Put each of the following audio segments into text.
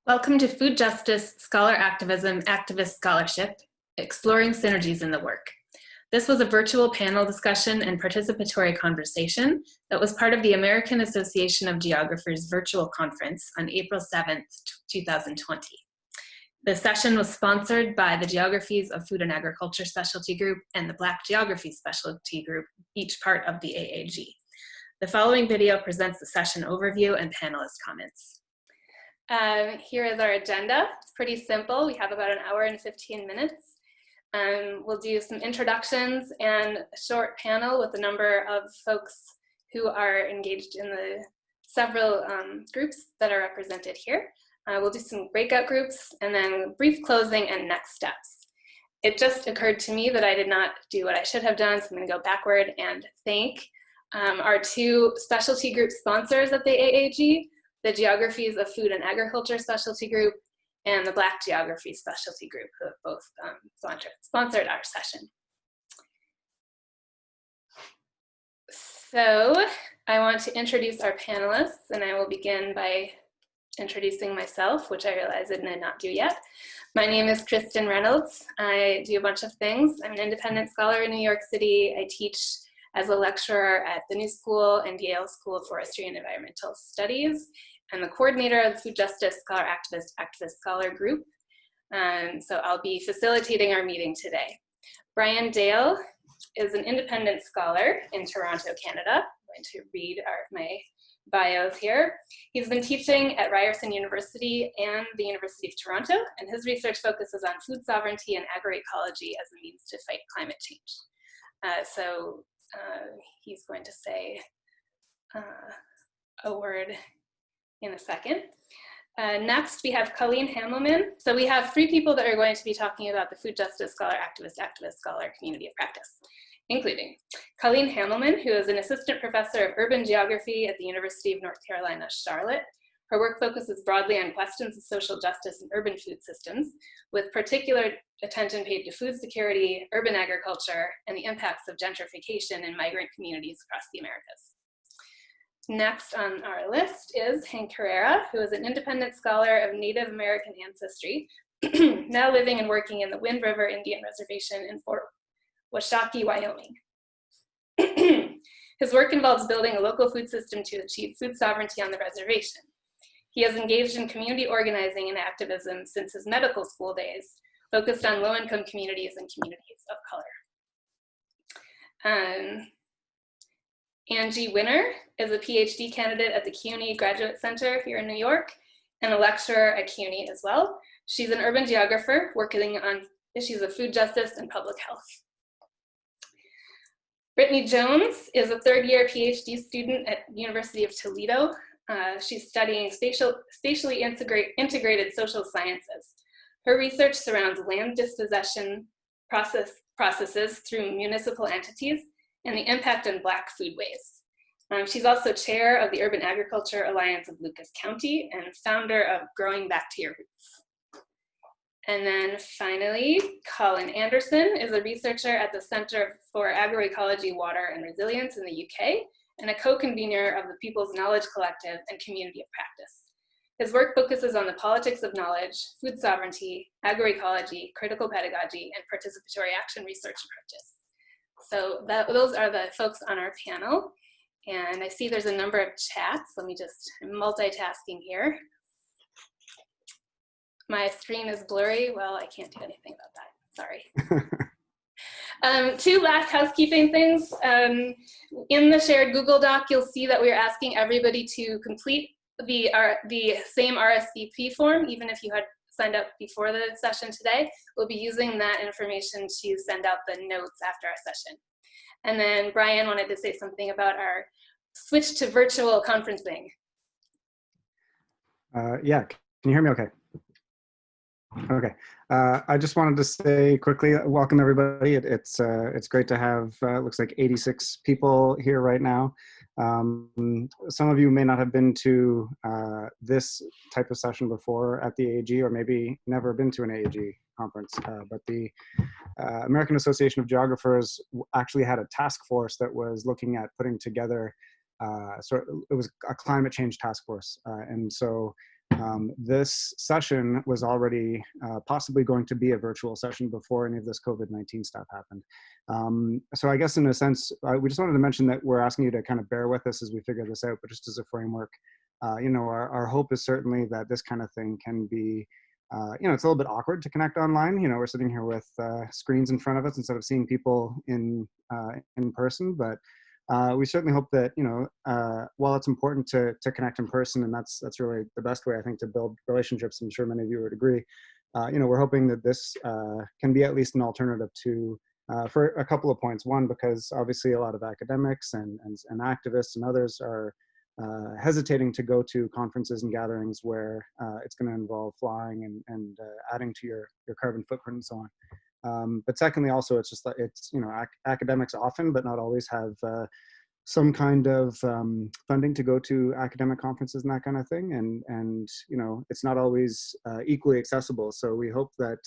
Welcome to Food Justice, Scholar-Activism, Activist Scholarship, Exploring Synergies in the Work. This was a virtual panel discussion and participatory conversation that was part of the American Association of Geographers virtual conference on April 7th, 2020. The session was sponsored by the Geographies of Food and Agriculture Specialty Group and the Black Geography Specialty Group, each part of the AAG. The following video presents the session overview and panelist comments. Here is our agenda. It's pretty simple. We have about an hour and 15 minutes. We'll do some introductions and a short panel with a number of folks who are engaged in the several groups that are represented here. We'll do some breakout groups and then brief closing and next steps. It just occurred to me that I did not do what I should have done, so I'm going to go backward and thank our two specialty group sponsors at the AAG, the Geographies of Food and Agriculture Specialty Group and the Black Geography Specialty Group, who have both sponsored our session. So I want to introduce our panelists, and I will begin by introducing myself, which I realize I did not do yet. My name is Kristen Reynolds. I do a bunch of things. I'm an independent scholar in New York City. I teach as a lecturer at the New School and Yale School of Forestry and Environmental Studies. I'm the coordinator of the Food Justice Scholar-Activist Activist Scholar Group. So I'll be facilitating our meeting today. Brian Dale is an independent scholar in Toronto, Canada. I'm going to read my bios here. He's been teaching at Ryerson University and the University of Toronto, and his research focuses on food sovereignty and agroecology as a means to fight climate change. He's going to say a word in a second. Next, we have Colleen Hamelman. So we have three people that are going to be talking about the Food Justice Scholar-Activist Activist Scholar community of practice, including Colleen Hamelman, who is an assistant professor of urban geography at the University of North Carolina, Charlotte. Her work focuses broadly on questions of social justice and urban food systems, with particular attention paid to food security, urban agriculture, and the impacts of gentrification in migrant communities across the Americas. Next on our list is Hank Herrera, who is an independent scholar of Native American ancestry, now living and working in the Wind River Indian Reservation in Fort Washakie, Wyoming. His work involves building a local food system to achieve food sovereignty on the reservation. He has engaged in community organizing and activism since his medical school days, focused on low-income communities and communities of color. Angie Winner is a PhD candidate at the CUNY Graduate Center here in New York and a lecturer at CUNY as well. She's an urban geographer working on issues of food justice and public health. Brittany Jones is a third-year PhD student at the University of Toledo. She's studying spatially integrated social sciences. Her research surrounds land dispossession processes through municipal entities and the impact on Black foodways. She's also chair of the Urban Agriculture Alliance of Lucas County and founder of Growing Back to Your Roots. And then finally, Colin Anderson is a researcher at the Center for Agroecology, Water and Resilience in the UK and a co-convener of the People's Knowledge Collective and Community of Practice. His work focuses on the politics of knowledge, food sovereignty, agroecology, critical pedagogy, and participatory action research approaches. So those are the folks on our panel. And I see there's a number of chats. Let me just, I'm multitasking here. My screen is blurry. Well, I can't do anything about that, sorry. Two last housekeeping things. In the shared Google Doc, you'll see that we're asking everybody to complete the same RSVP form, even if you had signed up before the session today. We'll be using that information to send out the notes after our session. And then Brian wanted to say something about our switch to virtual conferencing. Yeah, can you hear me okay? Okay, I just wanted to say quickly, welcome everybody. It's great to have, looks like 86 people here right now. Some of you may not have been to this type of session before at the AAG, or maybe never been to an AAG conference, but the American Association of Geographers actually had a task force that was looking at putting together, it was a climate change task force. And so This session was already possibly going to be a virtual session before any of this COVID-19 stuff happened. So I guess in a sense, we just wanted to mention that we're asking you to kind of bear with us as we figure this out, but just as a framework, you know, our hope is certainly that this kind of thing can be, you know, it's a little bit awkward to connect online. You know, we're sitting here with screens in front of us instead of seeing people in person, but we certainly hope that, you know, while it's important to connect in person, and that's really the best way, I think, to build relationships, I'm sure many of you would agree, you know, we're hoping that this can be at least an alternative to, for a couple of points. One, because obviously a lot of academics and activists and others are hesitating to go to conferences and gatherings where it's going to involve flying and adding to your carbon footprint and so on. But secondly, also, it's just that it's, you know, academics often, but not always, have some kind of funding to go to academic conferences and that kind of thing. And you know, it's not always equally accessible. So we hope that,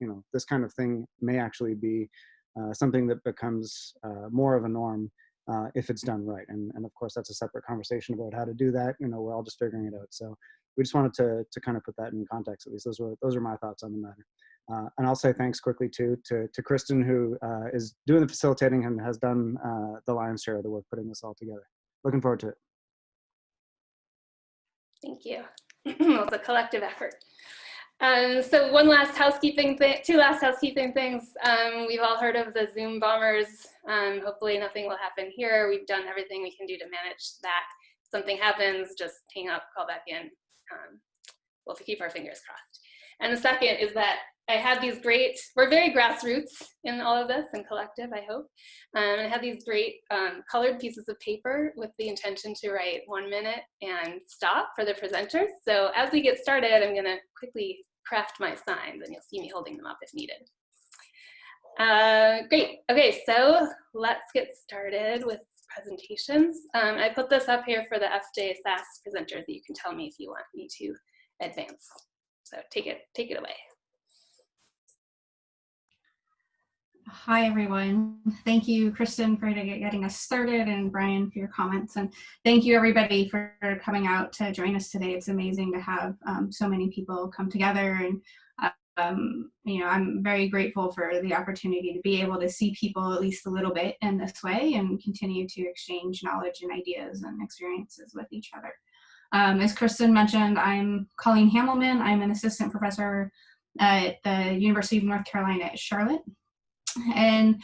you know, this kind of thing may actually be something that becomes more of a norm if it's done right. And of course, that's a separate conversation about how to do that. You know, we're all just figuring it out. So we just wanted to kind of put that in context. At least those are my thoughts on the matter. And I'll say thanks quickly too to Kristen, who is doing the facilitating and has done the lion's share of the work putting this all together. Looking forward to it. Thank you. It's a collective effort. So two last housekeeping things. We've all heard of the Zoom bombers. Hopefully nothing will happen here. We've done everything we can do to manage that. If something happens, just hang up, call back in. We'll keep our fingers crossed. And the second is that I had these great, we're very grassroots in all of this and collective, I hope. And I had these great colored pieces of paper with the intention to write 1 minute and stop for the presenters. So as we get started, I'm gonna quickly craft my signs and you'll see me holding them up if needed. Great, okay, so let's get started with presentations. I put this up here for the FJ SAS presenters that you can tell me if you want me to advance. So take it away. Hi, everyone. Thank you, Kristen, for getting us started, and Brian for your comments. And thank you, everybody, for coming out to join us today. It's amazing to have so many people come together. And, you know, I'm very grateful for the opportunity to be able to see people at least a little bit in this way and continue to exchange knowledge and ideas and experiences with each other. As Kristen mentioned, I'm Colleen Hamelman. I'm an assistant professor at the University of North Carolina at Charlotte. And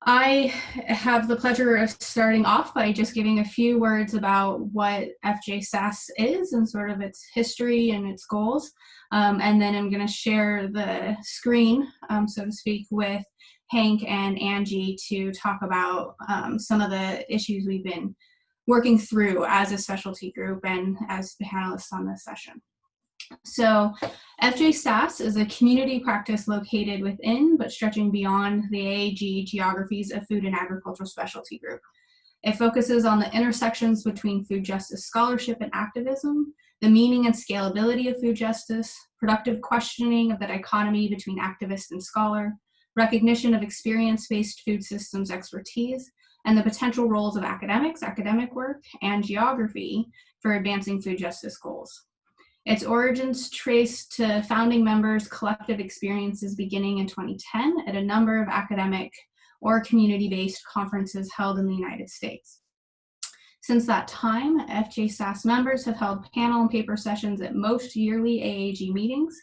I have the pleasure of starting off by just giving a few words about what FJ SAS is and sort of its history and its goals. And then I'm going to share the screen, so to speak, with Hank and Angie to talk about some of the issues we've been working through as a specialty group and as panelists on this session. So FJ SAS is a community practice located within but stretching beyond the AAG geographies of food and agricultural specialty group. It focuses on the intersections between food justice scholarship and activism, the meaning and scalability of food justice, productive questioning of the dichotomy between activist and scholar, recognition of experience-based food systems expertise, and the potential roles of academics, academic work, and geography for advancing food justice goals. Its origins trace to founding members' collective experiences beginning in 2010 at a number of academic or community-based conferences held in the United States. Since that time, FJ SAS members have held panel and paper sessions at most yearly AAG meetings.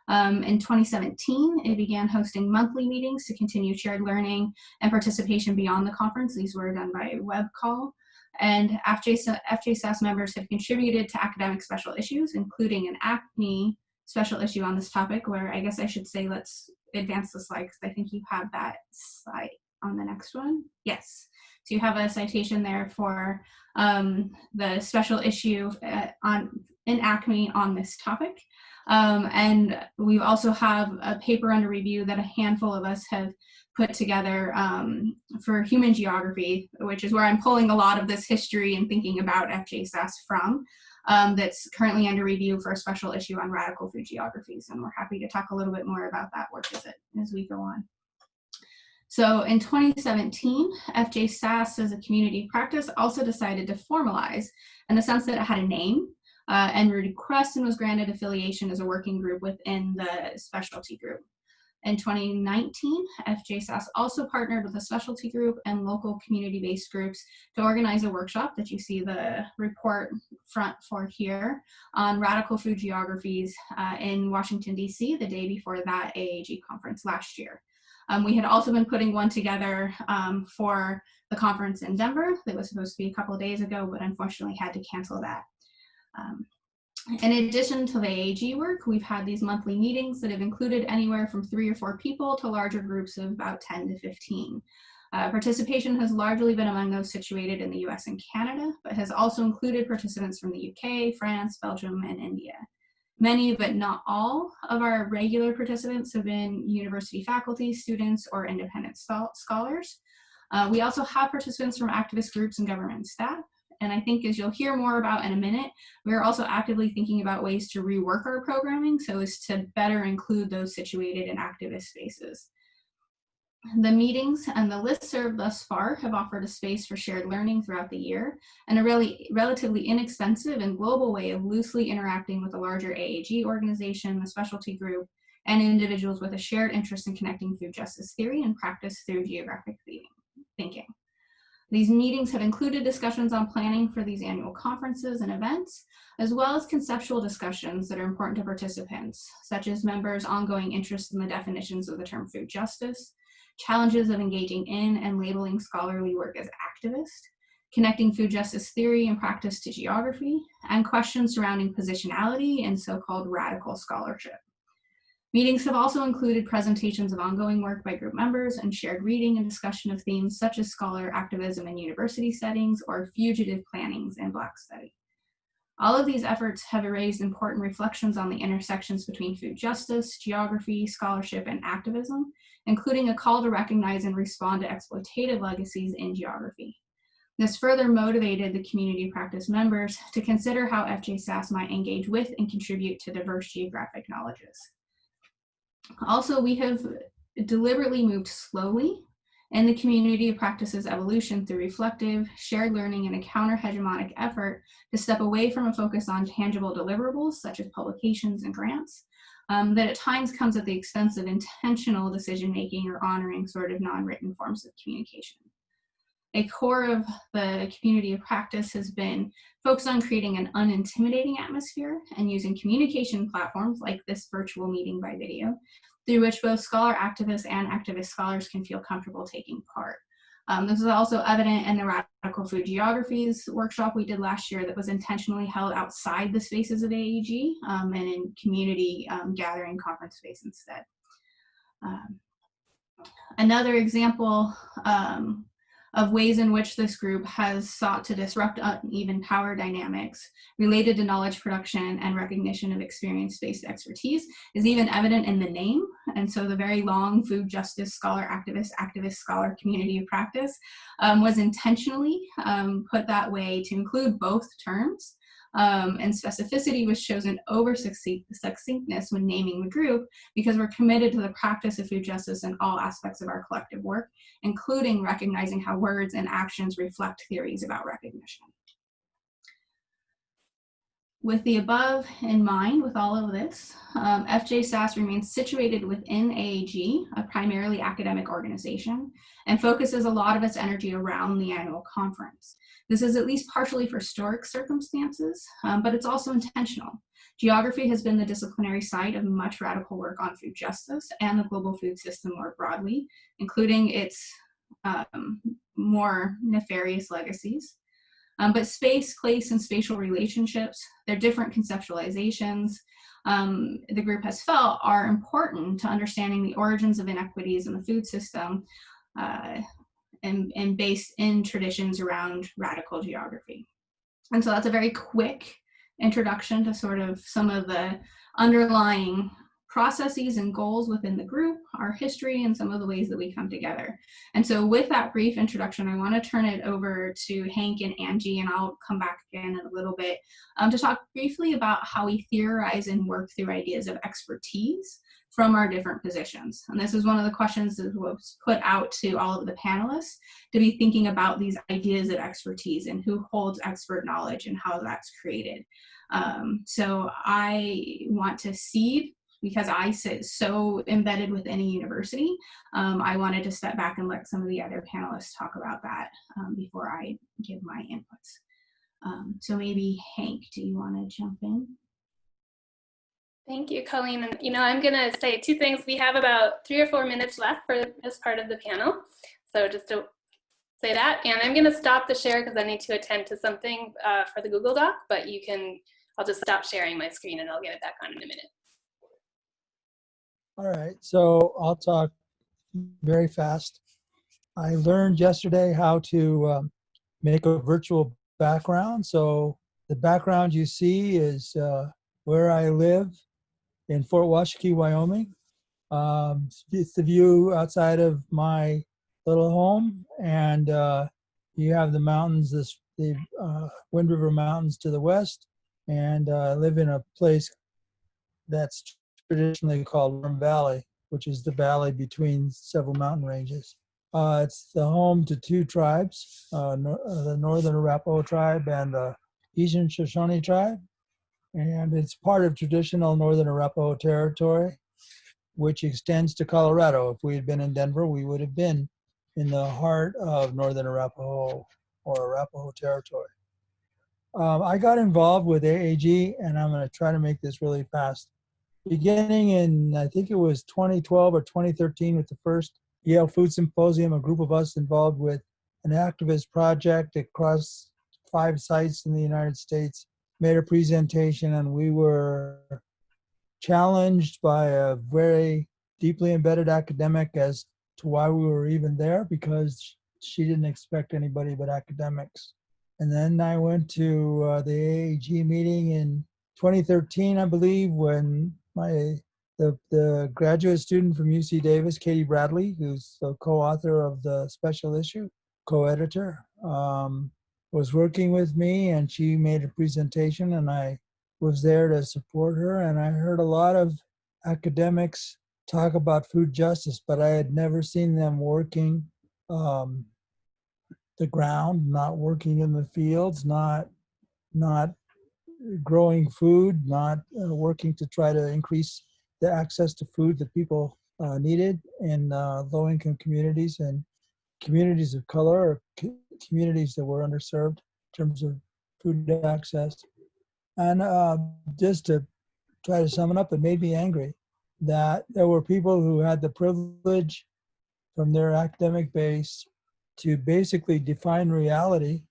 In 2017, it began hosting monthly meetings to continue shared learning and participation beyond the conference. These were done by web call. And FJ SAS members have contributed to academic special issues, including an ACME special issue on this topic, where I guess I should say, let's advance the slide, because I think you have that slide on the next one. Yes. So you have a citation there for the special issue in ACME on this topic. And we also have a paper under review that a handful of us have put together for human geography, which is where I'm pulling a lot of this history and thinking about FJ SAS from, that's currently under review for a special issue on radical food geographies. And we're happy to talk a little bit more about that work as we go on. So in 2017, FJ SAS as a community practice also decided to formalize in the sense that it had a name. and requested and was granted affiliation as a working group within the specialty group. In 2019, FJSAS also partnered with a specialty group and local community-based groups to organize a workshop that you see the report front for here on radical food geographies in Washington, D.C. the day before that AAG conference last year. We had also been putting one together for the conference in Denver that was supposed to be a couple of days ago, but unfortunately had to cancel that. In addition to the AAG work, we've had these monthly meetings that have included anywhere from 3 or 4 people to larger groups of about 10 to 15. Participation has largely been among those situated in the US and Canada, but has also included participants from the UK, France, Belgium, and India. Many, but not all, of our regular participants have been university faculty, students, or independent scholars. We also have participants from activist groups and government staff. And I think, as you'll hear more about in a minute, we're also actively thinking about ways to rework our programming so as to better include those situated in activist spaces. The meetings and the listserv thus far have offered a space for shared learning throughout the year and a relatively inexpensive and global way of loosely interacting with a larger AAG organization, a specialty group, and individuals with a shared interest in connecting food justice theory and practice through geographic thinking. These meetings have included discussions on planning for these annual conferences and events, as well as conceptual discussions that are important to participants, such as members' ongoing interest in the definitions of the term food justice, challenges of engaging in and labeling scholarly work as activist, connecting food justice theory and practice to geography, and questions surrounding positionality and so-called radical scholarship. Meetings have also included presentations of ongoing work by group members and shared reading and discussion of themes such as scholar activism in university settings or fugitive plannings in Black study. All of these efforts have raised important reflections on the intersections between food justice, geography, scholarship, and activism, including a call to recognize and respond to exploitative legacies in geography. This further motivated the community practice members to consider how FJSAS might engage with and contribute to diverse geographic knowledges. Also, we have deliberately moved slowly in the community of practices evolution through reflective, shared learning, and a counter-hegemonic effort to step away from a focus on tangible deliverables, such as publications and grants, that at times comes at the expense of intentional decision-making or honoring sort of non-written forms of communication. A core of the community of practice has been focused on creating an unintimidating atmosphere and using communication platforms like this virtual meeting by video, through which both scholar activists and activist scholars can feel comfortable taking part. This is also evident in the Radical Food Geographies workshop we did last year that was intentionally held outside the spaces of AAG and in community gathering conference space instead. Another example of ways in which this group has sought to disrupt uneven power dynamics related to knowledge production and recognition of experience-based expertise is even evident in the name. And so the very long food justice scholar activist scholar community of practice was intentionally put that way to include both terms. And specificity was chosen over succinctness when naming the group because we're committed to the practice of food justice in all aspects of our collective work, including recognizing how words and actions reflect theories about recognition. With the above in mind, with all of this, FJSAS remains situated within AAG, a primarily academic organization, and focuses a lot of its energy around the annual conference. This is at least partially for historic circumstances, but it's also intentional. Geography has been the disciplinary site of much radical work on food justice and the global food system more broadly, including its more nefarious legacies. But space, place, and spatial relationships, their different conceptualizations, the group has felt are important to understanding the origins of inequities in the food system and based in traditions around radical geography. And so that's a very quick introduction to sort of some of the underlying processes and goals within the group, our history, and some of the ways that we come together. And so with that brief introduction, I want to turn it over to Hank and Angie, and I'll come back again in a little bit to talk briefly about how we theorize and work through ideas of expertise from our different positions. And this is one of the questions that was put out to all of the panelists, to be thinking about these ideas of expertise and who holds expert knowledge and how that's created. So I want to seed, because I sit so embedded within a university, I wanted to step back and let some of the other panelists talk about that before I give my inputs. So maybe Hank, do you want to jump in? Thank you, Colleen. And I'm going to say two things. We have about 3 or 4 minutes left for this part of the panel. So just to say that, and I'm going to stop the share because I need to attend to something for the Google Doc, but I'll just stop sharing my screen and I'll get it back on in a minute. All right, so I'll talk very fast. I learned yesterday how to make a virtual background. So the background you see is where I live in Fort Washakie, Wyoming. It's the view outside of my little home, and you have the mountains, the Wind River Mountains to the west, and I live in a place that's traditionally called Warm Valley, which is the valley between several mountain ranges. It's the home to 2 tribes, the Northern Arapaho tribe and the Eastern Shoshone tribe. And it's part of traditional Northern Arapaho territory, which extends to Colorado. If we had been in Denver, we would have been in the heart of Northern Arapaho or Arapaho territory. I got involved with AAG, and I'm going to try to make this really fast. Beginning in, I think it was 2012 or 2013, with the first Yale Food Symposium, a group of us involved with an activist project across 5 sites in the United States made a presentation, and we were challenged by a very deeply embedded academic as to why we were even there, because she didn't expect anybody but academics. And then I went to the AAG meeting in 2013, I believe, when the graduate student from UC Davis, Katie Bradley, who's the co-author of the special issue, co-editor, was working with me, and she made a presentation, and I was there to support her. And I heard a lot of academics talk about food justice, but I had never seen them working the ground, not working in the fields, not growing food, not working to try to increase the access to food that people needed in low-income communities and communities of color, or communities that were underserved in terms of food access. And just to try to sum it up, it made me angry that there were people who had the privilege from their academic base to basically define reality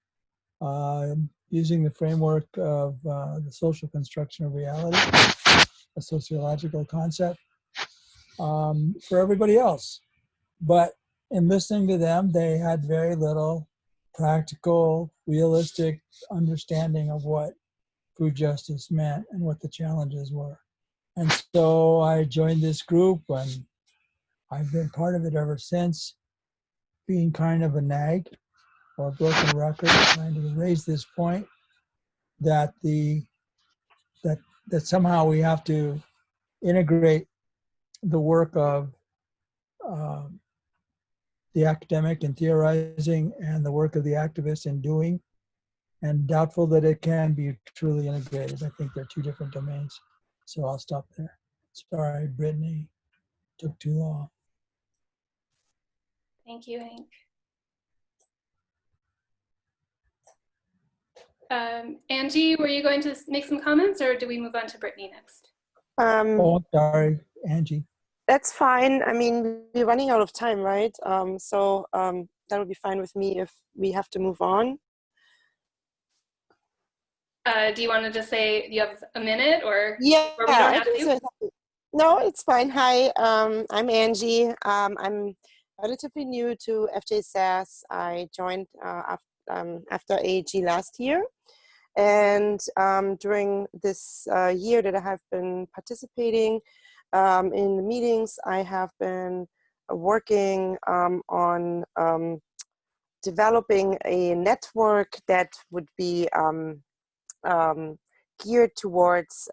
using the framework of the social construction of reality, a sociological concept, for everybody else. But in listening to them, they had very little practical, realistic understanding of what food justice meant and what the challenges were. And so I joined this group, and I've been part of it ever since, being kind of a nag or a broken record, trying to raise this point that that somehow we have to integrate the work of the academic in theorizing and the work of the activist in doing, and doubtful that it can be truly integrated. I think they're 2 different domains. So I'll stop there. Sorry, Brittany, took too long. Thank you, Hank. Angie, were you going to make some comments, or do we move on to Brittany next? Oh, sorry, Angie. That's fine. I mean, we're running out of time, right? So that would be fine with me if we have to move on. Do you want to just say you have a minute, or yeah, we don't have to? No, it's fine. Hi, I'm Angie. I'm relatively new to FJSAS. I joined after AAG last year. And during this year that I have been participating, In the meetings, I have been working on developing a network that would be geared towards,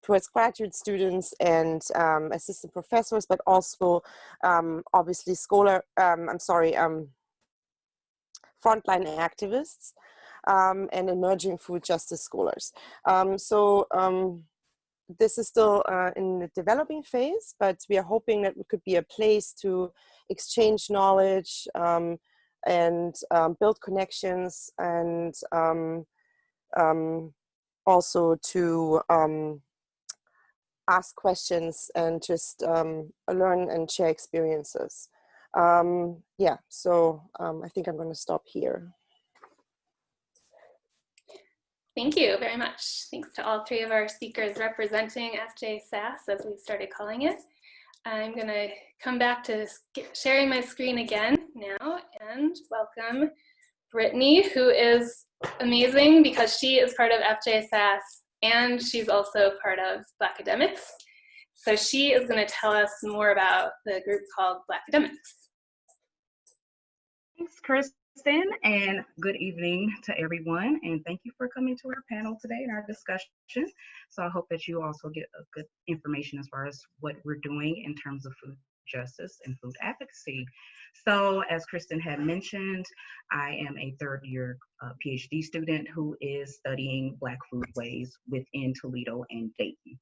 towards graduate students and assistant professors, but also obviously frontline activists and emerging food justice scholars. This is still in the developing phase, but we are hoping that it could be a place to exchange knowledge and build connections, and also to ask questions and just learn and share experiences. Yeah, so I think I'm going to stop here. Thank you very much. Thanks to all three of our speakers representing FJ SAS, as we started calling it. I'm going to come back to sharing my screen again now and welcome Brittany, who is amazing because she is part of FJ SAS and she's also part of Blackademics. So she is going to tell us more about the group called Blackademics. Thanks, Kristen, and good evening to everyone. And thank you for coming to our panel today and our discussion. So I hope that you also get a good information as far as what we're doing in terms of food justice and food advocacy. So as Kristen had mentioned, I am a third-year PhD student who is studying Black foodways within Toledo and Dayton.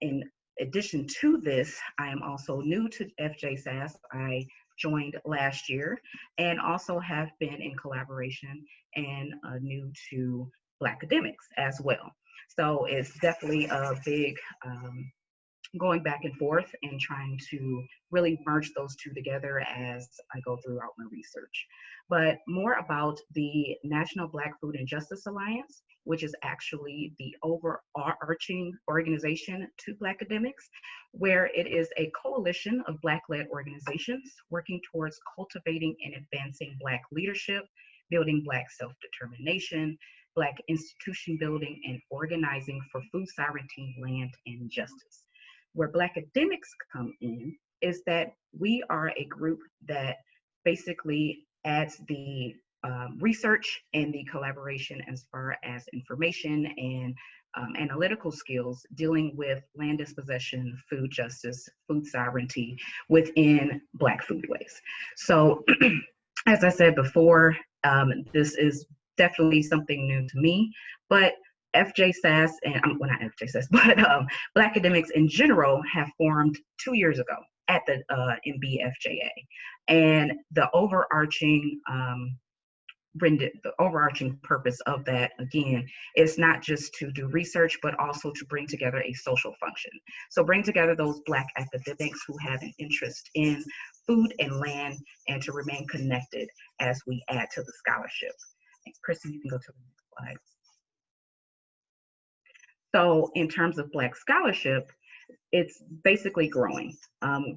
In addition to this, I am also new to FJ SAS. I joined last year and also have been in collaboration and new to Blackademics as well. So it's definitely a big going back and forth and trying to really merge those two together as I go throughout my research. But more about the National Black Food and Justice Alliance, which is actually the overarching organization to Blackademics, where it is a coalition of Black-led organizations working towards cultivating and advancing Black leadership, building Black self-determination, Black institution building, and organizing for food sovereignty, land, and justice. Where Blackademics come in is that we are a group that basically adds the research and the collaboration as far as information and analytical skills dealing with land dispossession, food justice, food sovereignty within Black foodways. So as I said before, this is definitely something new to me, but FJ SAS, and well, not FJ SAS, but Blackademics in general have formed 2 years ago at the MBFJA. And the overarching purpose of that, again, is not just to do research, but also to bring together a social function. So bring together those Black academics who have an interest in food and land and to remain connected as we add to the scholarship. And Kristen, you can go to the next slide. So in terms of Black scholarship, it's basically growing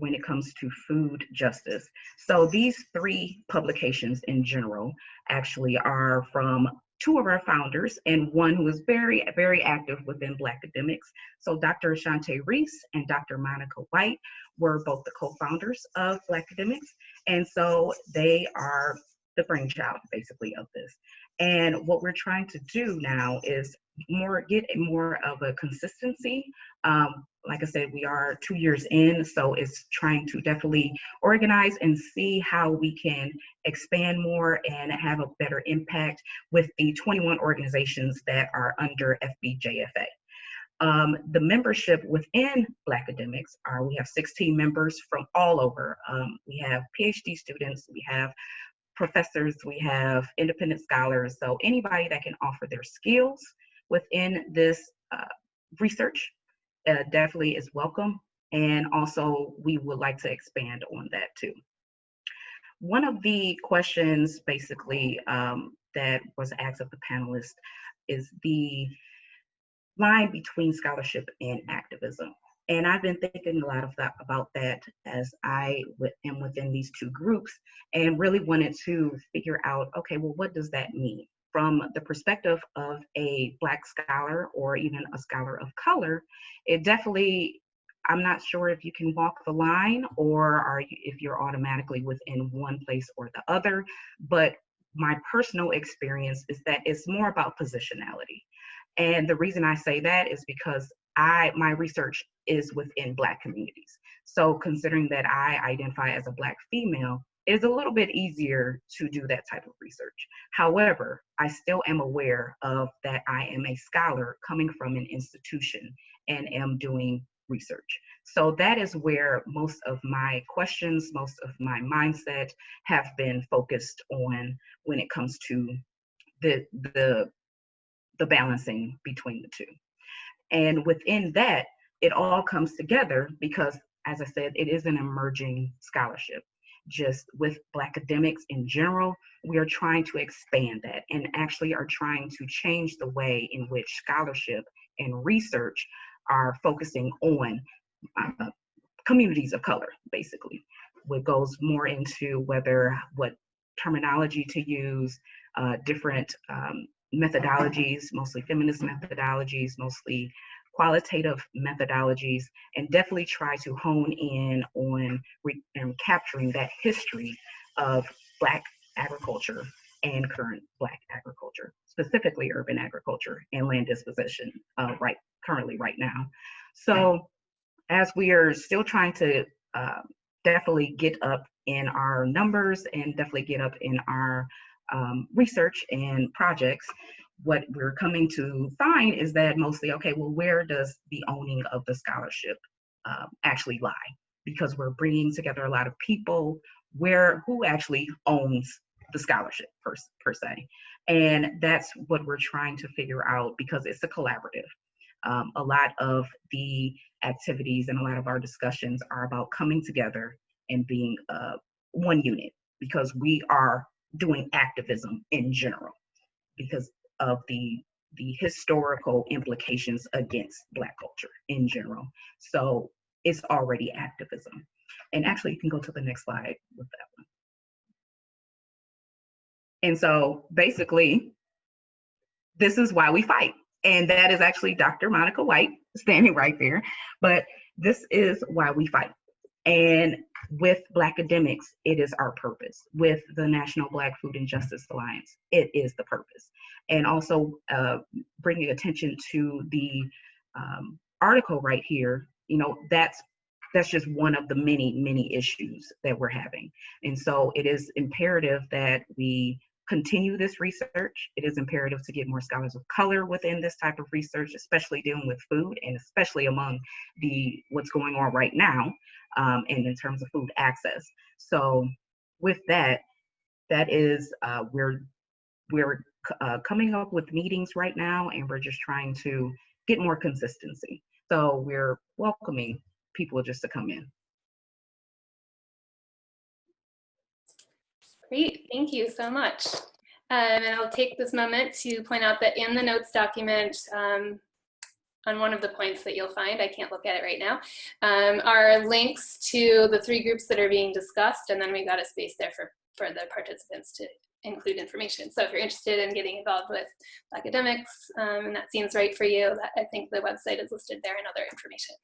when it comes to food justice. So these three publications in general actually are from two of our founders and one who is very, very active within Blackademics. So Dr. Ashante Reese and Dr. Monica White were both the co-founders of Blackademics. And so they are the brainchild basically of this. And what we're trying to do now is get more of a consistency. Like I said, we are 2 years in, so it's trying to definitely organize and see how we can expand more and have a better impact with the 21 organizations that are under FBJFA. The membership within Blackademics we have 16 members from all over. We have PhD students, we have professors, we have independent scholars, so anybody that can offer their skills within this research definitely is welcome, and also we would like to expand on that too. One of the questions basically that was asked of the panelists is the line between scholarship and activism. And I've been thinking a lot about that as I am within these two groups and really wanted to figure out, okay, well, what does that mean from the perspective of a Black scholar or even a scholar of color, it definitely, I'm not sure if you can walk the line or if you're automatically within one place or the other, but my personal experience is that it's more about positionality. And the reason I say that is because my research is within Black communities. So considering that I identify as a Black female, it's a little bit easier to do that type of research. However, I still am aware of that I am a scholar coming from an institution and am doing research. So that is where most of my questions, most of my mindset have been focused on when it comes to the balancing between the two. And within that, it all comes together because, as I said, it is an emerging scholarship. Just with Black academics in general, we are trying to expand that and actually are trying to change the way in which scholarship and research are focusing on communities of color, basically. What goes more into what terminology to use, different methodologies, mostly feminist methodologies, mostly qualitative methodologies, and definitely try to hone in on capturing that history of Black agriculture and current Black agriculture, specifically urban agriculture and land disposition currently right now. So as we are still trying to definitely get up in our numbers and definitely get up in our research and projects, what we're coming to find is that mostly, okay, well, where does the owning of the scholarship actually lie? Because we're bringing together a lot of people, who actually owns the scholarship per se. And that's what we're trying to figure out, because it's a collaborative. A lot of the activities and a lot of our discussions are about coming together and being one unit, because we are doing activism in general because of the historical implications against Black culture in general. So it's already activism. And actually, you can go to the next slide with that one. And so basically, this is why we fight. And that is actually Dr. Monica White standing right there. But this is why we fight. And with Black academics, it is our purpose. With the National Black Food and Justice Alliance, it is the purpose. And also bringing attention to the article right here, that's just one of the many issues that we're having. And so it is imperative that we continue this research. It is imperative to get more scholars of color within this type of research, especially dealing with food, and especially among what's going on right now, and in terms of food access. So with that is we're coming up with meetings right now, and we're just trying to get more consistency. So we're welcoming people just to come in. Great, thank you so much. And I'll take this moment to point out that in the notes document, on one of the points that you'll find, I can't look at it right now, are links to the 3 groups that are being discussed, and then we've got a space there for the participants to include information. So if you're interested in getting involved with academics, and that seems right for you, I think the website is listed there and other information.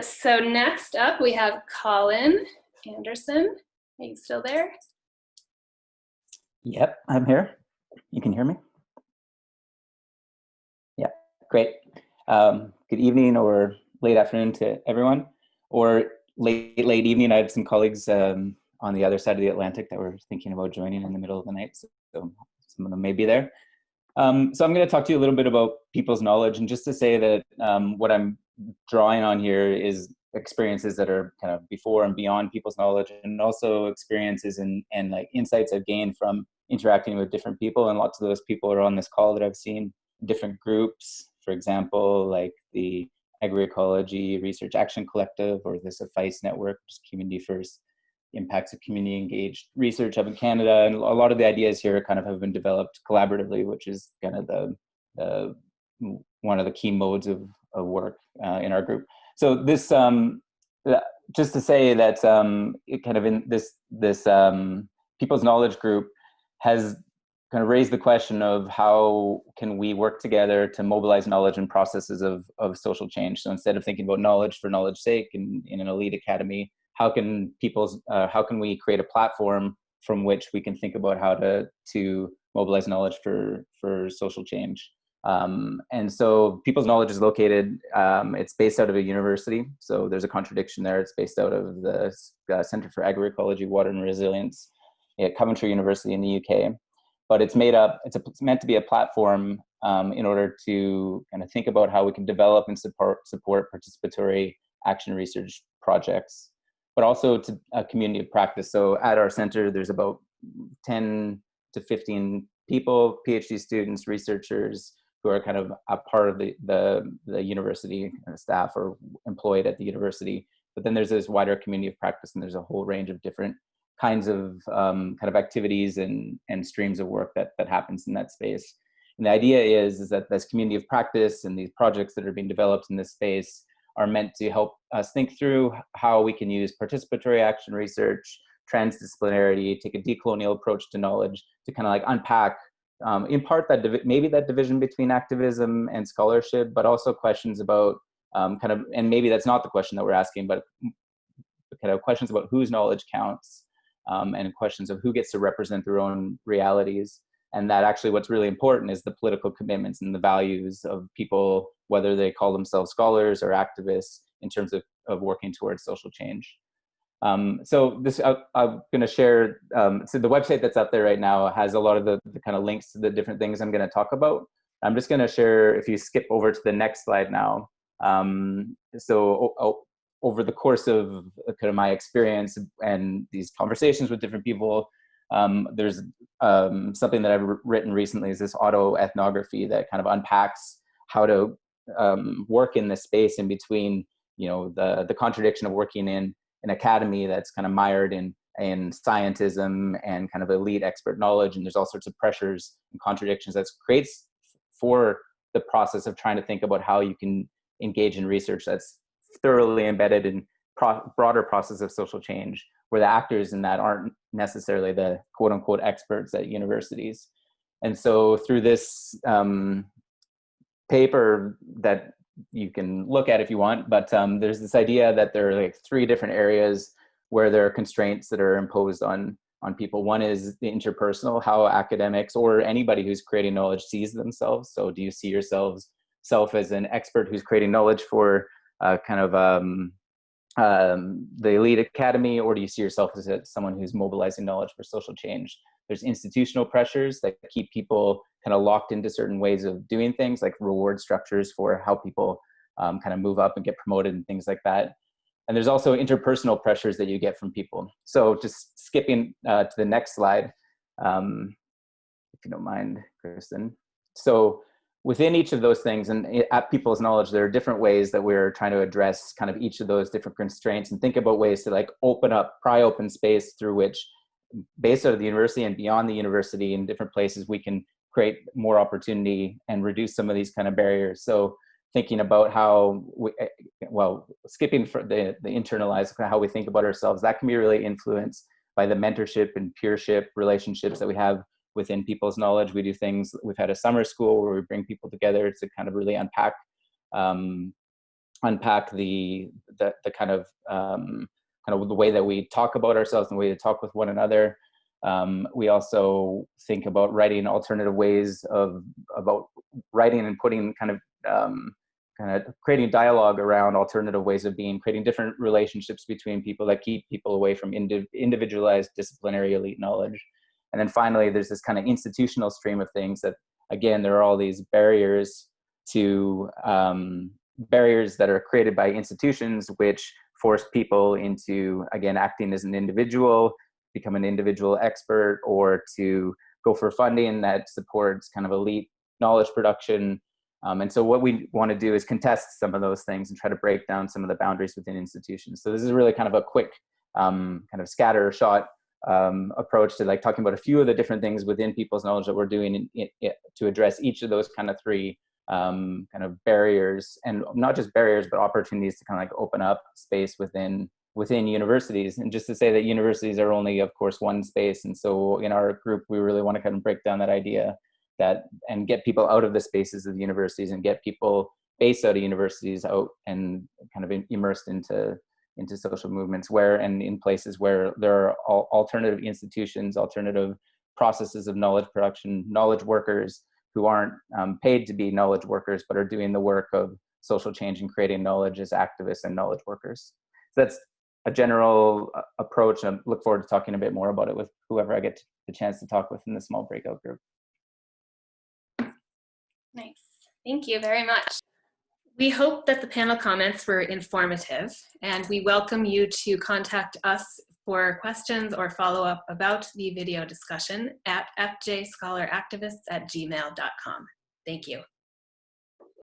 So next up, we have Colin Anderson. Are you still there? Yep, I'm here. You can hear me? Yeah, great. Good evening or late afternoon to everyone, or late evening. I have some colleagues on the other side of the Atlantic that were thinking about joining in the middle of the night, so some of them may be there. So I'm going to talk to you a little bit about people's knowledge, and just to say that what I'm drawing on here is experiences that are kind of before and beyond people's knowledge, and also experiences and like insights I've gained from interacting with different people. And lots of those people are on this call that I've seen in different groups, for example, like the Agroecology Research Action Collective, or the Suffice Network, which is Community First, impacts of community engaged research up in Canada. And a lot of the ideas here kind of have been developed collaboratively, which is kind of the one of the key modes of work in our group. So this, just to say that it kind of in this people's knowledge group has kind of raise the question of how can we work together to mobilize knowledge and processes of social change. So instead of thinking about knowledge for knowledge's sake in an elite academy, how can we create a platform from which we can think about how to mobilize knowledge for social change. And so People's Knowledge is located, it's based out of a university. So there's a contradiction there. It's based out of the Center for Agroecology, Water and Resilience at Coventry University in the UK. But it's meant to be a platform in order to kind of think about how we can develop and support participatory action research projects, but also to a community of practice. So at our center, there's about 10 to 15 people, PhD students, researchers, who are kind of a part of the university staff or employed at the university. But then there's this wider community of practice, and there's a whole range of different kinds of kind of activities and streams of work that happens in that space. And the idea is that this community of practice and these projects that are being developed in this space are meant to help us think through how we can use participatory action research, transdisciplinarity, take a decolonial approach to knowledge to kind of like unpack in part that maybe that division between activism and scholarship, but also questions about kind of, and maybe that's not the question that we're asking, but kind of questions about whose knowledge counts, and questions of who gets to represent their own realities. And that actually what's really important is the political commitments and the values of people, whether they call themselves scholars or activists, in terms of working towards social change. So this, I'm going to share, so the website that's up there right now has a lot of the kind of links to the different things I'm going to talk about. I'm just going to share, if you skip over to the next slide now. Over the course of kind of my experience and these conversations with different people, there's something that I've written recently is this autoethnography that kind of unpacks how to work in this space in between, you know, the contradiction of working in an academy that's kind of mired in scientism and kind of elite expert knowledge, and there's all sorts of pressures and contradictions that creates for the process of trying to think about how you can engage in research that's thoroughly embedded in broader process of social change, where the actors in that aren't necessarily the quote unquote experts at universities. And so through this paper that you can look at if you want, but there's this idea that there are like 3 different areas where there are constraints that are imposed on people. One is the interpersonal, how academics or anybody who's creating knowledge sees themselves. So do you see yourself as an expert who's creating knowledge for the elite academy, or do you see yourself as someone who's mobilizing knowledge for social change? There's institutional pressures that keep people kind of locked into certain ways of doing things, like reward structures for how people kind of move up and get promoted and things like that. And there's also interpersonal pressures that you get from people. So just skipping to the next slide, if you don't mind, Kristen. So within each of those things and at People's Knowledge, there are different ways that we're trying to address kind of each of those different constraints and think about ways to like pry open space through which, based out of the university and beyond the university in different places, we can create more opportunity and reduce some of these kind of barriers. So thinking about how skipping for the internalized, how we think about ourselves, that can be really influenced by the mentorship and peership relationships that we have within People's Knowledge. We do things, we've had a summer school where we bring people together to kind of really unpack the kind of the way that we talk about ourselves and the way to talk with one another. We also think about writing alternative ways about writing and putting kind of creating dialogue around alternative ways of being, creating different relationships between people that keep people away from individualized disciplinary elite knowledge. And then finally, there's this kind of institutional stream of things that, again, there are all these barriers that are created by institutions which force people into, again, acting as an individual, become an individual expert, or to go for funding that supports kind of elite knowledge production. And so what we want to do is contest some of those things and try to break down some of the boundaries within institutions. So this is really kind of a quick kind of scatter shot approach to like talking about a few of the different things within People's Knowledge that we're doing to address each of those kind of 3 kind of barriers, and not just barriers, but opportunities to kind of like open up space within within universities. And just to say that universities are only, of course, one space. And so in our group, we really want to kind of break down that idea and get people out of the spaces of the universities and get people based out of universities out and kind of immersed into social movements and in places where there are alternative institutions, alternative processes of knowledge production, knowledge workers who aren't paid to be knowledge workers, but are doing the work of social change and creating knowledge as activists and knowledge workers. So that's a general approach. I look forward to talking a bit more about it with whoever I get the chance to talk with in the small breakout group. Nice. Thank you very much. We hope that the panel comments were informative, and we welcome you to contact us for questions or follow up about the video discussion at fjscholaractivists@gmail.com. Thank you.